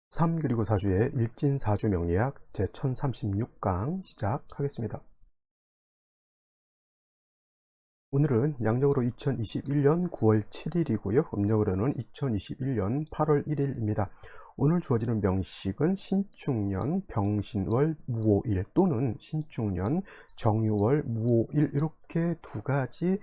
3 그리고 4주의 일진사주 명리학 제1036강 시작하겠습니다. 오늘은 양력으로 2021년 9월 7일이고요. 음력으로는 2021년 8월 1일입니다. 오늘 주어지는 명식은 신축년, 병신월, 무오일 또는 신축년, 정유월, 무오일 이렇게 두 가지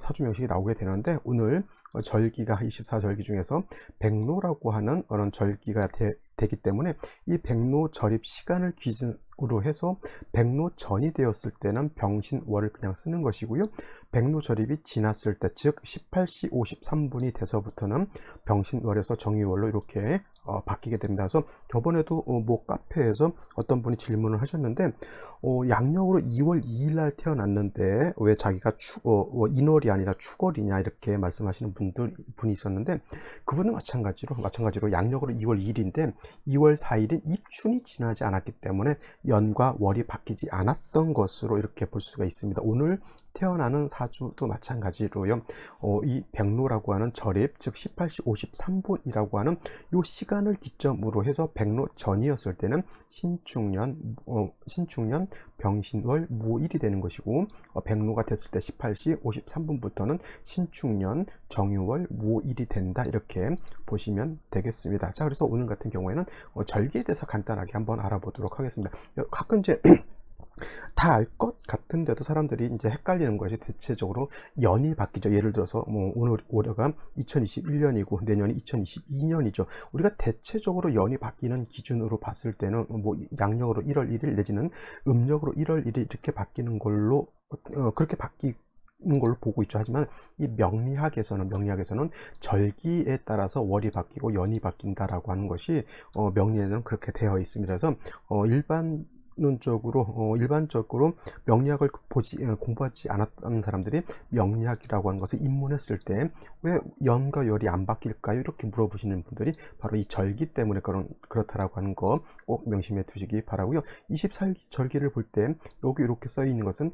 사주 명식이 나오게 되는데, 오늘 절기가 24절기 중에서 백로라고 하는 그런 절기가 되기 때문에 이 백로 절입 시간을 기준으로 해서 백로 전이 되었을 때는 병신월을 그냥 쓰는 것이고요. 백로 절입이 지났을 때, 즉 18시 53분이 돼서부터는 병신월에서 정의월로 이렇게 바뀌게 됩니다. 그래서 저번에도 뭐 카페에서 어떤 분이 질문을 하셨는데, 양력으로 2월 2일 날 태어났는데 왜 자기가 인월이 아니라 축월이냐 이렇게 말씀하시는 분이 있었는데, 그분은 마찬가지로 양력으로 2월 2일인데 2월 4일인 입춘이 지나지 않았기 때문에 연과 월이 바뀌지 않았던 것으로 이렇게 볼 수가 있습니다. 오늘 태어나는 사주도 마찬가지로요. 이 백로라고 하는 절입, 즉 18시 53분이라고 하는 요 시간을 기점으로 해서 백로 전이었을 때는 신축년 병신월 무일이 되는 것이고, 백로가 됐을 때 18시 53분부터는 신축년 정유월 무일이 된다, 이렇게 보시면 되겠습니다. 자, 그래서 오늘 같은 경우에는 절기에 대해서 간단하게 한번 알아보도록 하겠습니다. 가끔 이제 다 알 것 같은데도 사람들이 이제 헷갈리는 것이 대체적으로 연이 바뀌죠. 예를 들어서 뭐 올해가 2021년이고 내년이 2022년이죠. 우리가 대체적으로 연이 바뀌는 기준으로 봤을 때는 뭐 양력으로 1월 1일 내지는 음력으로 1월 1일 이렇게 바뀌는 걸로 그렇게 바뀌는 걸로 보고 있죠. 하지만 이 명리학에서는 절기에 따라서 월이 바뀌고 연이 바뀐다라고 하는 것이 명리에는 그렇게 되어 있습니다. 그래서 일반적으로 명리학을 공부하지 않았던 사람들이 명리학이라고 하는 것을 입문했을 때 왜 연과 열이 안 바뀔까요? 이렇게 물어보시는 분들이 바로 이 절기 때문에 그렇다라고 하는 거 꼭 명심해 두시기 바라고요. 24절기를 볼 때 여기 이렇게 써 있는 것은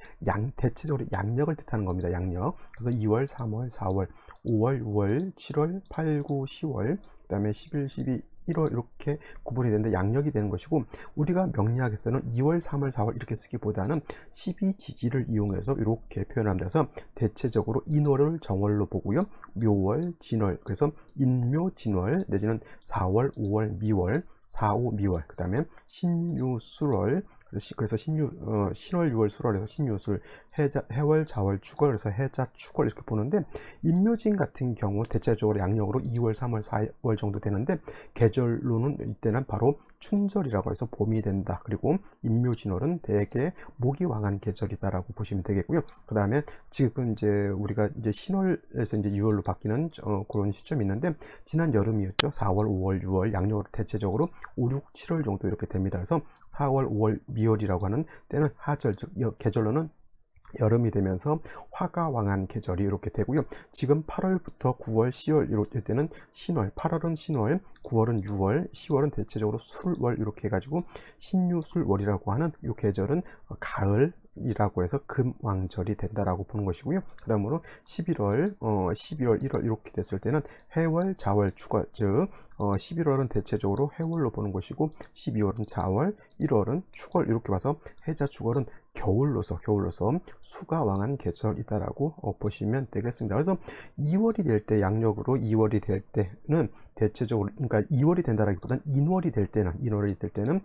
대체적으로 양력을 뜻하는 겁니다. 양력. 그래서 2월, 3월, 4월, 5월, 6월, 7월, 8, 9, 10월, 그다음에 11, 12, 1월 이렇게 구분이 되는데 양력이 되는 것이고, 우리가 명리학에서는 2월, 3월, 4월 이렇게 쓰기보다는 12지지를 이용해서 이렇게 표현합니다. 그래서 대체적으로 인월을 정월로 보고요. 묘월, 진월, 그래서 인묘, 진월 내지는 4월, 5월, 미월, 4, 5, 미월, 그 다음에 신유, 술월, 그래서 신월, 6월, 술월에서 신유술, 해월, 자월, 축월, 그래서 해자, 축월 이렇게 보는데, 인묘진 같은 경우 대체적으로 양력으로 2월, 3월, 4월 정도 되는데, 계절로는 이때는 바로 춘절이라고 해서 봄이 된다. 그리고 인묘진월은 대개 목이 왕한 계절이다라고 보시면 되겠고요. 그 다음에 지금 이제 우리가 이제 신월에서 이제 6월로 바뀌는 그런 시점이 있는데, 지난 여름이었죠. 4월, 5월, 6월 양력으로 대체적으로 5, 6, 7월 정도 이렇게 됩니다. 그래서 4월, 5월, 미월이라고 하는 때는 하절, 즉 계절로는 여름이 되면서 화가 왕한 계절이 이렇게 되고요. 지금 8월부터 9월, 10월 이럴 때는 신월, 8월은 신월, 9월은 6월, 10월은 대체적으로 술월 이렇게 해가지고 신유술월이라고 하는 이 계절은 가을이라고 해서 금왕절이 된다라고 보는 것이고요. 그 다음으로 11월, 11월, 1월 이렇게 됐을 때는 해월, 자월, 축월, 즉 11월은 대체적으로 해월로 보는 것이고, 12월은 자월, 1월은 축월 이렇게 봐서 해자, 축월은 겨울로서 수가 왕한 계절이다라고 보시면 되겠습니다. 그래서 2월이 될 때, 양력으로 2월이 될 때는 대체적으로, 그러니까 2월이 된다라기보다는 인월이 될 때는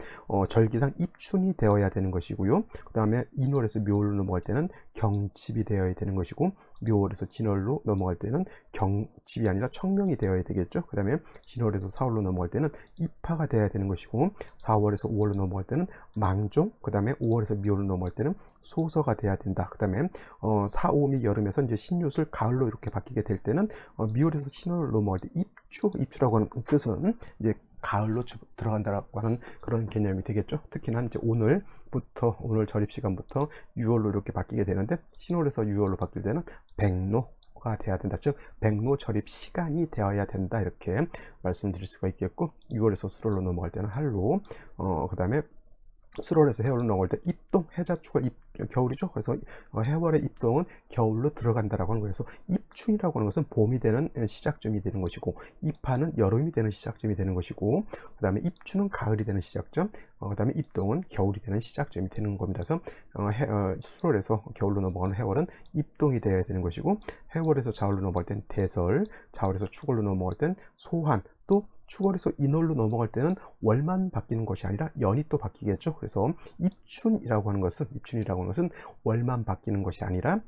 절기상 입춘이 되어야 되는 것이고요. 그 다음에 인월에서 묘월로 넘어갈 때는 경칩이 되어야 되는 것이고, 묘월에서 진월로 넘어갈 때는 경칩이 아니라 청명이 되어야 되겠죠. 그 다음에 진월에서 사월로 넘어갈 때는 입하가 되어야 되는 것이고, 4월에서 5월로 넘어갈 때는 망종, 그 다음에 5월에서 미월로 넘어갈 때는 소서가 돼야 된다. 그 다음에 4, 5미 여름에서 이제 신유술 가을로 이렇게 바뀌게 될 때는 미월에서 신월로 넘어갈 때 입추라고 하는 뜻은 이제 가을로 들어간다라고 하는 그런 개념이 되겠죠. 특히나 이제 오늘 절입 시간부터 6월로 이렇게 바뀌게 되는데, 신월에서 6월로 바뀔 때는 백로가 돼야 된다. 즉 백로 절입 시간이 되어야 된다, 이렇게 말씀드릴 수가 있겠고, 6월에서 수월로 넘어갈 때는 할로, 그 다음에 수월에서 해월로 넘어갈 때 입동, 해자, 축월, 겨울이죠. 그래서 해월의 입동은 겨울로 들어간다라고 하는 거예요. 그래서 입춘이라고 하는 것은 봄이 되는 시작점이 되는 것이고, 입하는 여름이 되는 시작점이 되는 것이고, 그 다음에 입춘은 가을이 되는 시작점, 그 다음에 입동은 겨울이 되는 시작점이 되는 겁니다. 그래서 수월에서 겨울로 넘어가는 해월은 입동이 되어야 되는 것이고, 해월에서 자월로 넘어갈 땐 대설, 자월에서 축월로 넘어갈 땐 소환, 또 축월에서 인월로 넘어갈 때는 월만 바뀌는 것이 아니라 연이 또 바뀌겠죠. 그래서 입춘이라고 하는 것은 월만 바뀌는 것이 아니라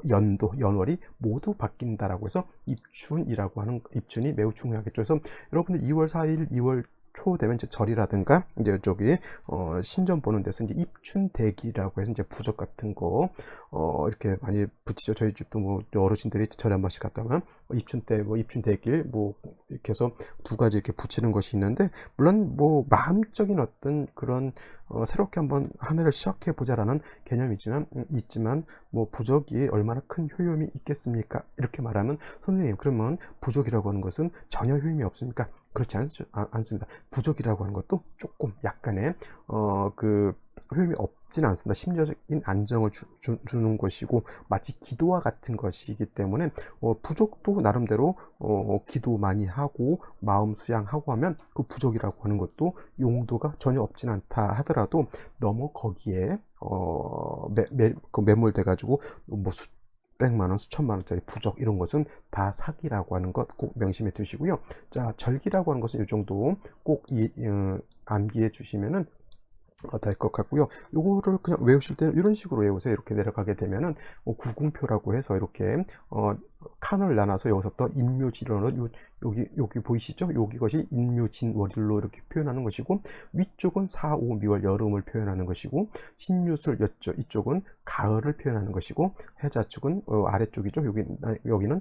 연도, 연월이 모두 바뀐다라고 해서 입춘이 매우 중요하겠죠. 그래서 여러분들 2월 4일, 2월 초 되면 이제 절이라든가 이제 저기 신전 보는 데서 이제 입춘대기라고 해서 이제 부적 같은 거 이렇게 많이 붙이죠. 저희 집도 뭐 어르신들이 절에 한 번씩 갔다 오면 입춘대, 뭐 입춘대길 뭐 이렇게 해서 두 가지 이렇게 붙이는 것이 있는데, 물론 뭐 마음적인 어떤 그런 새롭게 한번 한 해를 시작해 보자라는 있지만 뭐 부적이 얼마나 큰 효용이 있겠습니까? 이렇게 말하면, 선생님 그러면 부적이라고 하는 것은 전혀 효용이 없습니까? 그렇지 않습니다. 부적이라고 하는 것도 조금 약간의 그 효용이 없지는 않습니다. 심리적인 안정을 주는 것이고, 마치 기도와 같은 것이기 때문에 부적도 나름대로 기도 많이 하고 마음 수양하고 하면 그 부적이라고 하는 것도 용도가 전혀 없진 않다 하더라도, 너무 거기에 매몰돼 가지고 뭐 백만원, 수천만원짜리 부적 이런 것은 다 사기라고 하는 것 꼭 명심해 두시고요. 자, 절기라고 하는 것은 이 정도 꼭 암기해 주시면은 될 것 같고요. 요거를 그냥 외우실 때는 이런 식으로 외우세요. 이렇게 내려가게 되면은 구궁표라고 해서 이렇게 칸을 나눠서 여기서 또 인묘진월은 여기 보이시죠? 여기 것이 인묘진월일로 이렇게 표현하는 것이고, 위쪽은 4, 5, 미월 여름을 표현하는 것이고, 신유술 이쪽은 가을을 표현하는 것이고, 해자축은 아래쪽이죠. 여기는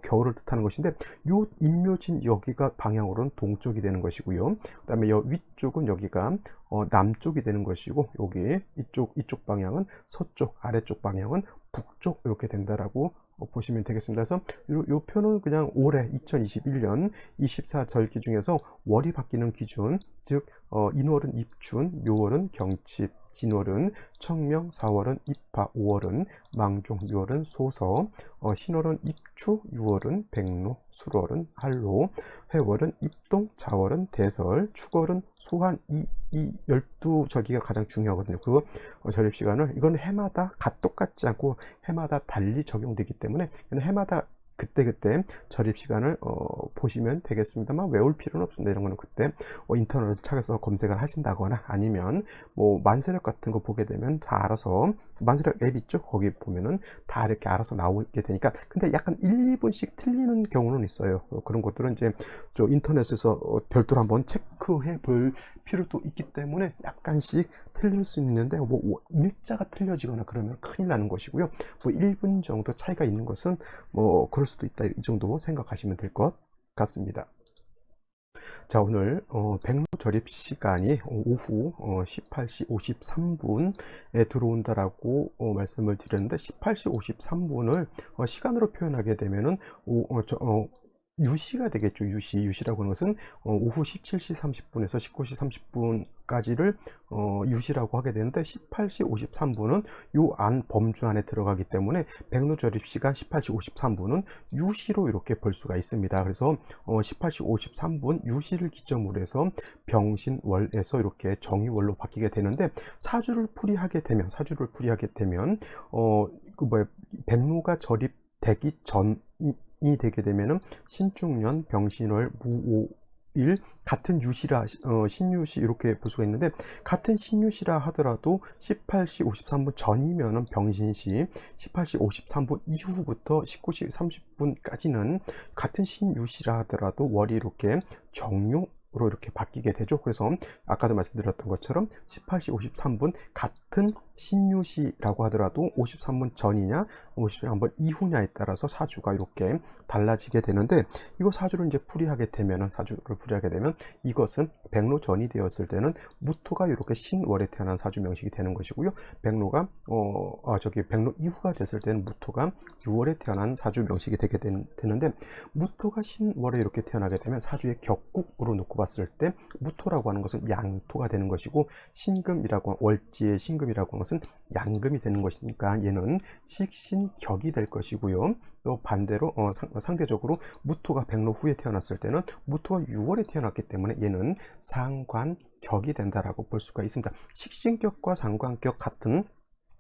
겨울을 뜻하는 것인데, 요 인묘진 여기가 방향으로는 동쪽이 되는 것이고요. 그 다음에 위쪽은 여기가 남쪽이 되는 것이고, 여기 이쪽 방향은 서쪽, 아래쪽 방향은 북쪽 이렇게 된다라고 보시면 되겠습니다. 그래서 요 표는 그냥 올해 2021년 24절기 중에서 월이 바뀌는 기준, 즉 인월은 입춘, 묘월은 경칩, 진월은 청명, 4월은 입하, 5월은 망종, 6월은 소서, 신월은 입추, 6월은 백로, 술월은 할로, 해월은 입동, 자월은 대설, 축월은 소환. 이 12절기가 가장 중요하거든요. 그 절입 시간을, 이건 해마다 똑같지 않고 해마다 달리 적용되기 때문에 해마다 그때 절입 시간을 보시면 되겠습니다만, 외울 필요는 없습니다. 이런 거는 그때 인터넷에서 찾아서 검색을 하신다거나, 아니면 뭐 만세력 같은 거 보게 되면 다 알아서, 만세력 앱 있죠? 거기 보면은 다 이렇게 알아서 나오게 되니까. 근데 약간 1, 2분씩 틀리는 경우는 있어요. 그런 것들은 이제 저 인터넷에서 별도로 한번 체크해 볼 필요도 있기 때문에 약간씩 틀릴 수 있는데, 뭐 일자가 틀려지거나 그러면 큰일 나는 것이고요. 뭐 1분 정도 차이가 있는 것은 뭐 그럴 수도 있다, 이 정도 생각하시면 될 것 같습니다. 자, 오늘 백로 절입 시간이 오후 18시 53분에 들어온다라고 말씀을 드렸는데, 18시 53분을 시간으로 표현하게 되면은 유시가 되겠죠. 유시라고 하는 것은 오후 17시 30분에서 19시 30분까지를 유시라고 하게 되는데, 18시 53분은 요 안 범주 안에 들어가기 때문에 백로 절입 시간 18시 53분은 유시로 이렇게 볼 수가 있습니다. 그래서 18시 53분 유시를 기점으로 해서 병신월에서 이렇게 정유월로 바뀌게 되는데, 사주를 풀이하게 되면 백로가 절입되기 전이 되게 되면은 신축년, 병신월, 무오일 같은 유시라 신유시 이렇게 볼 수가 있는데, 같은 신유시라 하더라도 18시 53분 전이면은 병신시, 18시 53분 이후부터 19시 30분까지는 같은 신유시라 하더라도 월이 이렇게 정유로 이렇게 바뀌게 되죠. 그래서 아까도 말씀드렸던 것처럼 18시 53분 같은 신유시라고 하더라도 53분 전이냐 53분 이후냐에 따라서 사주가 이렇게 달라지게 되는데, 이거 사주를 풀이하게 되면 이것은 백로 전이 되었을 때는 무토가 이렇게 신월에 태어난 사주 명식이 되는 것이고요. 백로 이후가 됐을 때는 무토가 6월에 태어난 사주 명식이 되게 되는데, 무토가 신월에 이렇게 태어나게 되면 사주의 격국으로 놓고 봤을 때 무토라고 하는 것은 양토가 되는 것이고, 신금이라고 월지의 신금이라고 하는 것은 양금이 되는 것이니까 얘는 식신격이 될 것이고요. 또 반대로 상대적으로 무토가 백로 후에 태어났을 때는 무토가 6월에 태어났기 때문에 얘는 상관격이 된다라고 볼 수가 있습니다. 식신격과 상관격 같은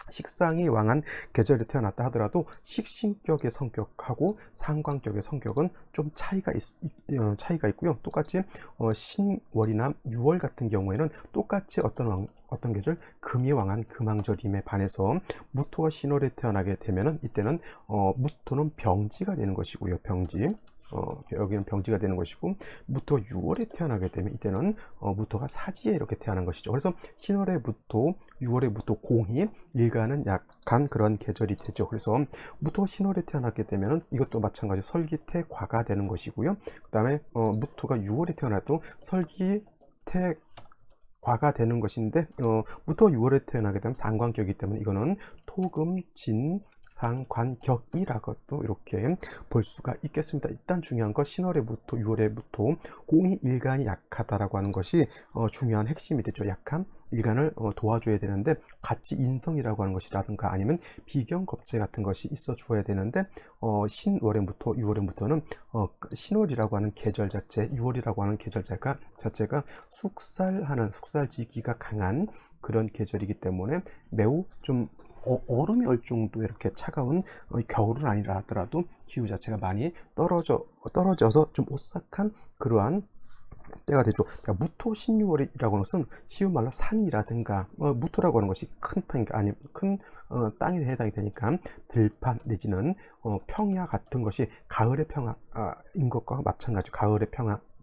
식상이 왕한 계절에 태어났다 하더라도 식신격의 성격하고 상관격의 성격은 좀 차이가 있고요. 똑같이 신월이나 6월 같은 경우에는 똑같이 어떤 계절 금이 왕한 금왕절임에 반해서 무토가 신월에 태어나게 되면은 이때는 무토는 병지가 되는 것이고요. 병지. 여기는 병지가 되는 것이고, 무토가 6월에 태어나게 되면 이때는 무토가 사지에 이렇게 태어난 것이죠. 그래서 신월의 무토, 6월의 무토 공이 일가는 약한 그런 계절이 되죠. 그래서 무토가 신월에 태어나게 되면 이것도 마찬가지 설기태 과가 되는 것이고요. 그 다음에 무토가 6월에 태어나도 설기태 과가 되는 것인데, 무토가 6월에 태어나게 되면 상관격이기 때문에 이거는 토금진 상관격이라고도 이렇게 볼 수가 있겠습니다. 일단 중요한 것, 신월의 무토, 6월의 무토, 공이 일간이 약하다라고 하는 것이 중요한 핵심이 되죠. 약한 일간을 도와줘야 되는데, 같이 인성이라고 하는 것이라든가 아니면 비경겁제 같은 것이 있어 주어야 되는데, 신월의 무토, 6월의 무토는 신월이라고 하는 계절 자체, 6월이라고 하는 계절 자체가 숙살지기가 강한 그런 계절이기 때문에 매우 좀 얼음이 얼 정도 이렇게 차가운 겨울은 아니라 하더라도 기후 자체가 많이 떨어져서 좀 오싹한 그러한 때가 되죠. 그러니까 무토 신유월이라고 하는 것은 쉬운 말로 산이라든가 무토라고 하는 것이 큰 땅이니까 아니 큰 땅에 해당이 되니까 들판 내지는 평야 같은 것이 가을의 평야인 것과 마찬가지. 가을의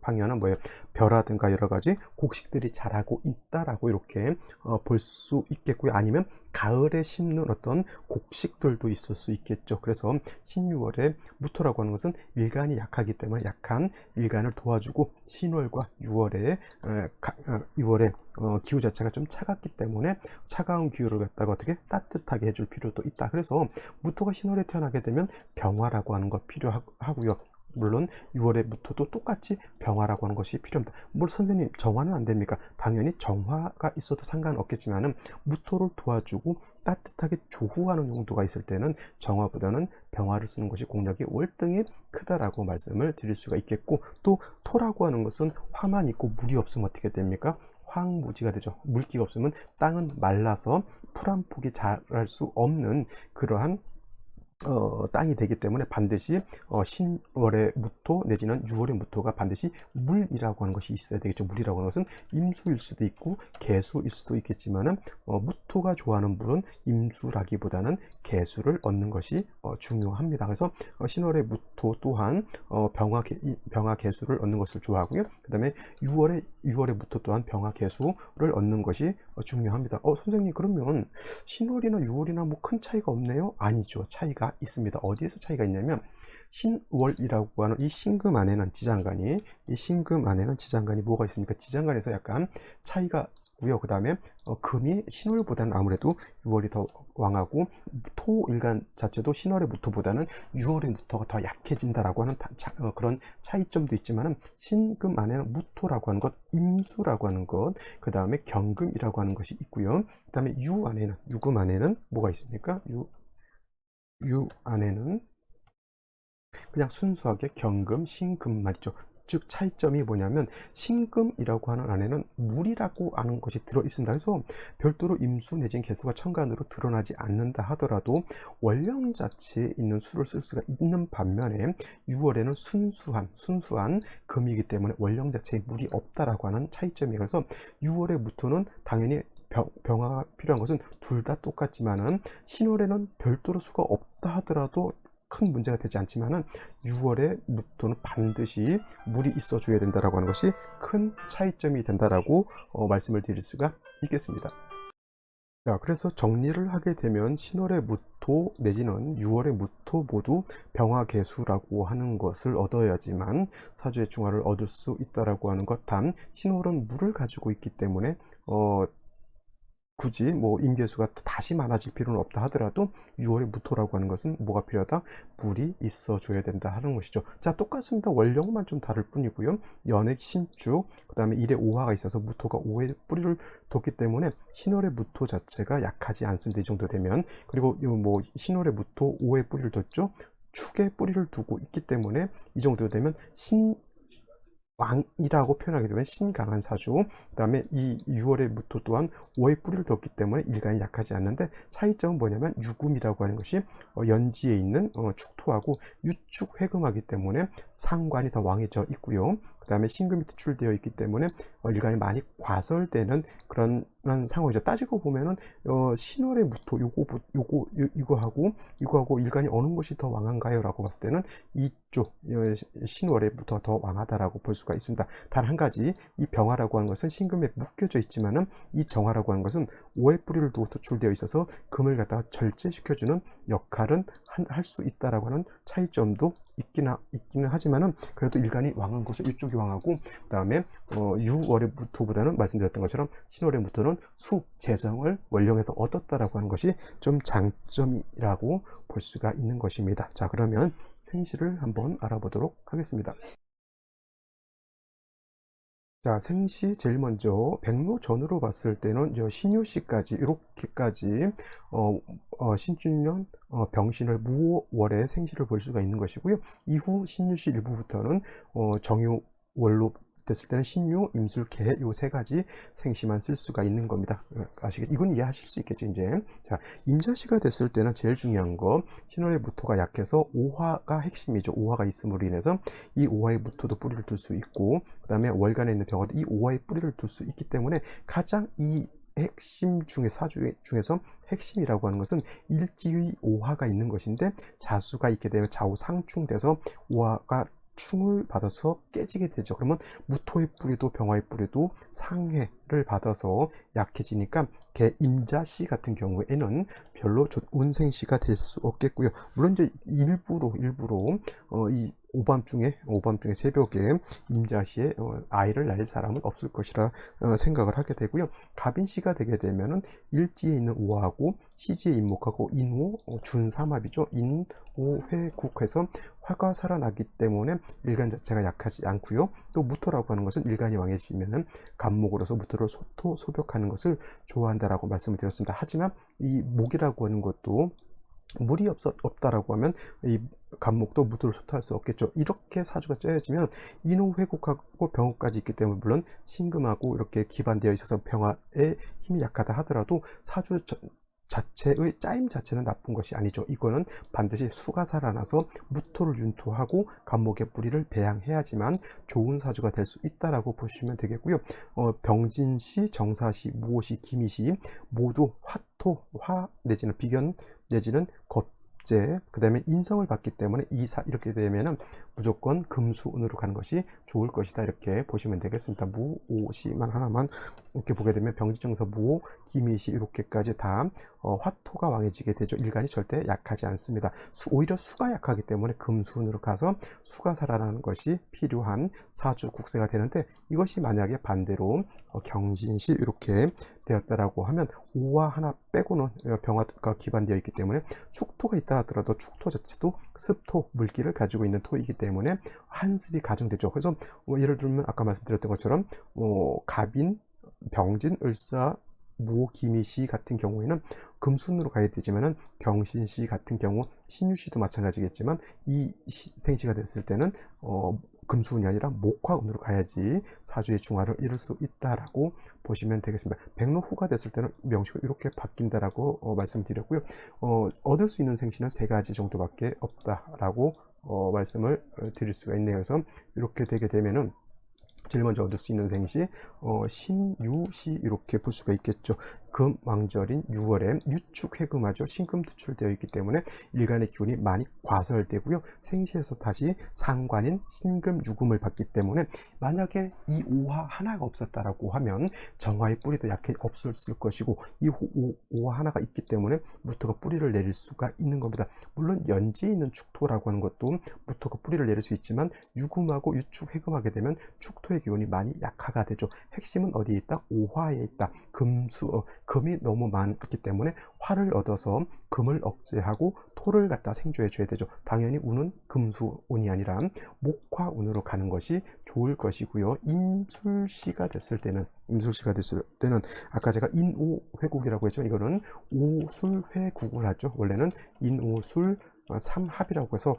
평야는 뭐예요? 벼라든가 여러 가지 곡식들이 자라고 있다라고 이렇게 볼 수 있겠고요. 아니면 가을에 심는 어떤 곡식들도 있을 수 있겠죠. 그래서 신유월에 무토라고 하는 것은 일간이 약하기 때문에 약한 일간을 도와주고, 신월과 6월에 기후 자체가 좀 차갑기 때문에 차가운 기후를 갖다가 어떻게 따뜻하게 해줄 필요도 있다. 그래서 무토가 신월에 태어나게 되면 병화라고 하는 거 필요하고요. 물론 6월의 무토도 똑같이 병화라고 하는 것이 필요합니다. 물론 선생님 정화는 안 됩니까? 당연히 정화가 있어도 상관없겠지만은 무토를 도와주고 따뜻하게 조후하는 용도가 있을 때는 정화보다는 병화를 쓰는 것이 공력이 월등히 크다라고 말씀을 드릴 수가 있겠고, 또 토라고 하는 것은 화만 있고 물이 없으면 어떻게 됩니까? 황무지가 되죠. 물기가 없으면 땅은 말라서 풀 한 폭이 자랄 수 없는 그러한 땅이 되기 때문에 반드시 신월의 무토 내지는 6월의 무토가 반드시 물이라고 하는 것이 있어야 되겠죠. 물이라고 하는 것은 임수일 수도 있고 개수일 수도 있겠지만은 무토가 좋아하는 물은 임수라기보다는 개수를 얻는 것이 중요합니다. 그래서 신월의 무토 또한 병화 개수를 얻는 것을 좋아하고요. 그 다음에 6월의 무토 또한 병화 개수를 얻는 것이 중요합니다. 선생님 그러면 신월이나 6월이나 뭐 큰 차이가 없네요? 아니죠. 차이가 있습니다. 어디에서 차이가 있냐면, 신월이라고 하는 이 신금 안에는 지장간이 뭐가 있습니까? 지장간에서 약간 차이가 고요. 그 다음에 금이 신월보다는 아무래도 6월이 더 왕하고, 토 일간 자체도 신월의 무토보다는 6월의 무토가 더 약해진다라고 하는 그런 차이점도 있지만은, 신금 안에는 무토라고 하는 것, 임수라고 하는 것, 그 다음에 경금이라고 하는 것이 있고요. 그 다음에 유금 안에는 뭐가 있습니까? 유 안에는 그냥 순수하게 경금, 신금만 있죠. 즉 차이점이 뭐냐면, 신금이라고 하는 안에는 물이라고 하는 것이 들어 있습니다. 그래서 별도로 임수 내지는 개수가 천간으로 드러나지 않는다 하더라도 원령 자체에 있는 수를 쓸 수가 있는 반면에, 6월에는 순수한 금이기 때문에 원령 자체에 물이 없다라고 하는 차이점이에요. 그래서 6월의 무토는 당연히 병화가 필요한 것은 둘 다 똑같지만은, 신월에는 별도로 수가 없다 하더라도 큰 문제가 되지 않지만은 6월에 무토는 반드시 물이 있어 줘야 된다라고 하는 것이 큰 차이점이 된다라고 말씀을 드릴 수가 있겠습니다. 자, 그래서 정리를 하게 되면 신월의 무토 내지는 6월의 무토 모두 병화개수라고 하는 것을 얻어야지만 사주의 중화를 얻을 수 있다라고 하는 것. 단 신월은 물을 가지고 있기 때문에 굳이 뭐 임계수가 다시 많아질 필요는 없다 하더라도 6월의 무토라고 하는 것은 뭐가 필요하다? 물이 있어 줘야 된다 하는 것이죠. 자, 똑같습니다. 원령만 좀 다를 뿐이고요. 연액 신축, 그 다음에 일의 오화가 있어서 무토가 오의 뿌리를 뒀기 때문에 신월의 무토 자체가 약하지 않습니다. 이 정도 되면. 그리고 뭐 신월의 무토 오의 뿌리를 뒀죠. 축에 뿌리를 두고 있기 때문에 이 정도 되면 왕이라고 표현하게 되면 신강한 사주, 그 다음에 이 6월의 무토 또한 5의 뿌리를 뒀기 때문에 일간이 약하지 않는데, 차이점은 뭐냐면 유금이라고 하는 것이 연지에 있는 축토하고 유축 회금하기 때문에 상관이 더 왕해져 있고요. 그 다음에 신금이 투출되어 있기 때문에 일간이 많이 과설되는 그런 상황이죠. 따지고 보면은 신월의 무토 이거하고 일간이 어느 것이 더 왕한가요? 라고 봤을 때는 이쪽 신월의 무토가 더 왕하다라고 볼 수가 있습니다. 단 한 가지, 이 병화라고 하는 것은 신금에 묶여져 있지만은 이 정화라고 하는 것은 오의 뿌리를 두고 도출되어 있어서 금을 갖다가 절제시켜주는 역할은 할 수 있다라고 하는 차이점도 있기는 하지만은, 그래도 일간이 왕한 것은 이쪽이 왕하고, 그 다음에 6월의 무토보다는 말씀드렸던 것처럼 신월의 무토는 재성을 원령에서 얻었다라고 하는 것이 좀 장점이라고 볼 수가 있는 것입니다. 자, 그러면 생시를 한번 알아보도록 하겠습니다. 자, 생시 제일 먼저 백로전으로 봤을 때는 신유시까지 이렇게까지 신춘년 병신을 무월의 생시를 볼 수가 있는 것이고요. 이후 신유시 일부부터는 정유월로 됐을 때는 신유, 임술, 개 요 세 가지 생시만 쓸 수가 있는 겁니다. 아시겠죠? 이건 이해하실 수 있겠죠, 이제. 자, 임자시가 됐을 때는 제일 중요한 거, 신월의 무토가 약해서 오화가 핵심이죠. 오화가 있음으로 인해서 이 오화의 무토도 뿌리를 둘 수 있고, 그 다음에 월간에 있는 병화도 이 오화의 뿌리를 둘 수 있기 때문에 가장 이 핵심 중에 사주 중에서 핵심이라고 하는 것은 일지의 오화가 있는 것인데, 자수가 있게 되면 좌우 상충돼서 오화가 충을 받아서 깨지게 되죠. 그러면 무토의 뿌리도 병화의 뿌리도 상해를 받아서 약해지니까 개 임자시 같은 경우에는 별로 운생시가 될 수 없겠고요. 물론 이제 일부러 이 오밤중에 새벽에 임자시에 아이를 낳을 사람은 없을 것이라 생각을 하게 되고요. 갑인시가 되게 되면은 일지에 있는 오화하고 시지에 인목하고 인호 준삼합이죠. 인오회국해서 화가 살아나기 때문에 일간 자체가 약하지 않고요. 또 무토라고 하는 것은 일간이 왕해지면은 간목으로서 무토를 소벽하는 것을 좋아한다라고 말씀을 드렸습니다. 하지만 이 목이라고 하는 것도 물이 없다라고 하면 이 간목도 무토를 소토할 수 없겠죠. 이렇게 사주가 짜여지면 인호회국하고 병호까지 있기 때문에, 물론 신금하고 이렇게 기반되어 있어서 병화의 힘이 약하다 하더라도 사주 자체의 짜임 자체는 나쁜 것이 아니죠. 이거는 반드시 수가 살아나서 무토를 윤토하고 간목의 뿌리를 배양해야지만 좋은 사주가 될 수 있다라고 보시면 되겠고요. 병진시, 정사시, 무오시, 기미시 모두 화 내지는 비견 내지는 겁재, 그 다음에 인성을 받기 때문에 이렇게 되면은 무조건 금수운으로 가는 것이 좋을 것이다, 이렇게 보시면 되겠습니다. 무오시만 하나만 이렇게 보게 되면 병지정서, 무오, 기미시 이렇게까지 다 화토가 왕해지게 되죠. 일간이 절대 약하지 않습니다. 오히려 수가 약하기 때문에 금수운으로 가서 수가 살아나는 것이 필요한 사주 국세가 되는데, 이것이 만약에 반대로 경진시 이렇게 되었다라고 하면 오화 하나 빼고는 병화가 기반되어 있기 때문에 축토가 있다 하더라도 축토 자체도 습토 물기를 가지고 있는 토이기 때문에 한습이 가중되죠. 그래서 예를 들면 아까 말씀드렸던 것처럼 갑인, 병진, 을사, 무오, 기미시 같은 경우에는 금순으로 가야 되지만은 병신시 같은 경우, 신유시도 마찬가지겠지만 이 생시가 됐을 때는 금수운이 아니라 목화운으로 가야지 사주의 중화를 이룰 수 있다라고 보시면 되겠습니다. 백로후가 됐을 때는 명식이 이렇게 바뀐다라고 말씀드렸고요. 얻을 수 있는 생시는 세 가지 정도밖에 없다라고 말씀을 드릴 수가 있네요. 그래서 이렇게 되게 되면은 제일 먼저 얻을 수 있는 생시 신유시 이렇게 볼 수가 있겠죠. 금왕절인 6월에 유축 해금하죠. 신금 투출되어 있기 때문에 일간의 기운이 많이 과설되고요. 생시에서 다시 상관인 신금 유금을 받기 때문에, 만약에 이 오화 하나가 없었다라고 하면 정화의 뿌리도 약해 없었을 것이고, 이 오화 하나가 있기 때문에 무토가 뿌리를 내릴 수가 있는 겁니다. 물론 연지에 있는 축토라고 하는 것도 무토가 뿌리를 내릴 수 있지만 유금하고 유축 해금하게 되면 축토의 기운이 많이 약화가 되죠. 핵심은 어디에 있다? 오화에 있다. 금이 너무 많기 때문에 화를 얻어서 금을 억제하고 토를 갖다 생조해 줘야 되죠. 당연히 운은 금수운이 아니라 목화운으로 가는 것이 좋을 것이고요. 임술시가 됐을 때는 아까 제가 인오회국이라고 했죠. 이거는 오술회국을 하죠. 원래는 인오술 삼합이라고 해서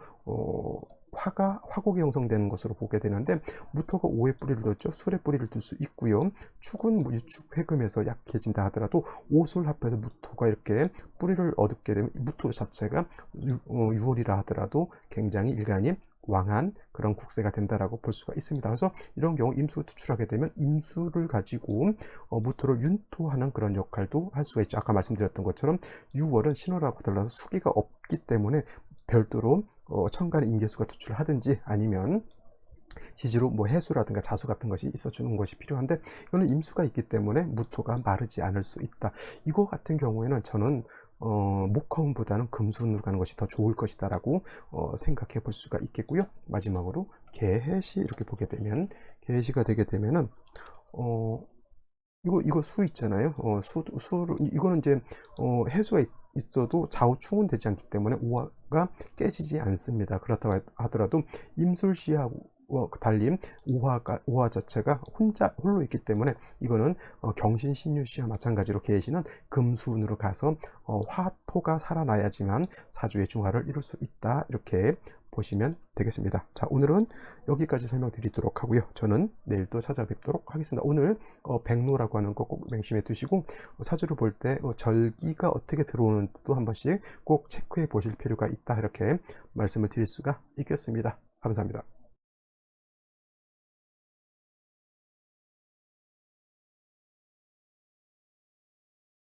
화곡이 형성되는 것으로 보게 되는데, 무토가 오의 뿌리를 뒀죠. 술의 뿌리를 둘 수 있고요. 축은 유축 회금에서 약해진다 하더라도 오술 합해서 무토가 이렇게 뿌리를 얻게 되면 무토 자체가 6월이라 하더라도 굉장히 일간이 왕한 그런 국세가 된다라고 볼 수가 있습니다. 그래서 이런 경우 임수가 투출하게 되면 임수를 가지고 무토를 윤토하는 그런 역할도 할 수가 있죠. 아까 말씀드렸던 것처럼 6월은 신월하고 달라서 수기가 없기 때문에 별도로 천간의 인계수가 투출을 하든지 아니면 지지로 뭐 해수라든가 자수 같은 것이 있어주는 것이 필요한데, 이거는 임수가 있기 때문에 무토가 마르지 않을 수 있다. 이거 같은 경우에는 저는 목화운보다는 금수운으로 가는 것이 더 좋을 것이다 라고 생각해 볼 수가 있겠고요. 마지막으로 개해시 이렇게 보게 되면, 개해시가 되게 되면은 이거 수 있잖아요. 이거는 이제 해수가 있어도 좌우충은 되지 않기 때문에 오화가 깨지지 않습니다. 그렇다고 하더라도 임술시하고 달리 오화 자체가 홀로 있기 때문에 이거는 경신신유시와 마찬가지로 개시는 금수운으로 가서 화토가 살아나야지만 사주의 중화를 이룰 수 있다, 이렇게 보시면 되겠습니다. 자, 오늘은 여기까지 설명드리도록 하고요. 저는 내일 또 찾아뵙도록 하겠습니다. 오늘 백로라고 하는 거 꼭 명심해 두시고, 사주를 볼 때 절기가 어떻게 들어오는지도 한 번씩 꼭 체크해 보실 필요가 있다, 이렇게 말씀을 드릴 수가 있겠습니다. 감사합니다.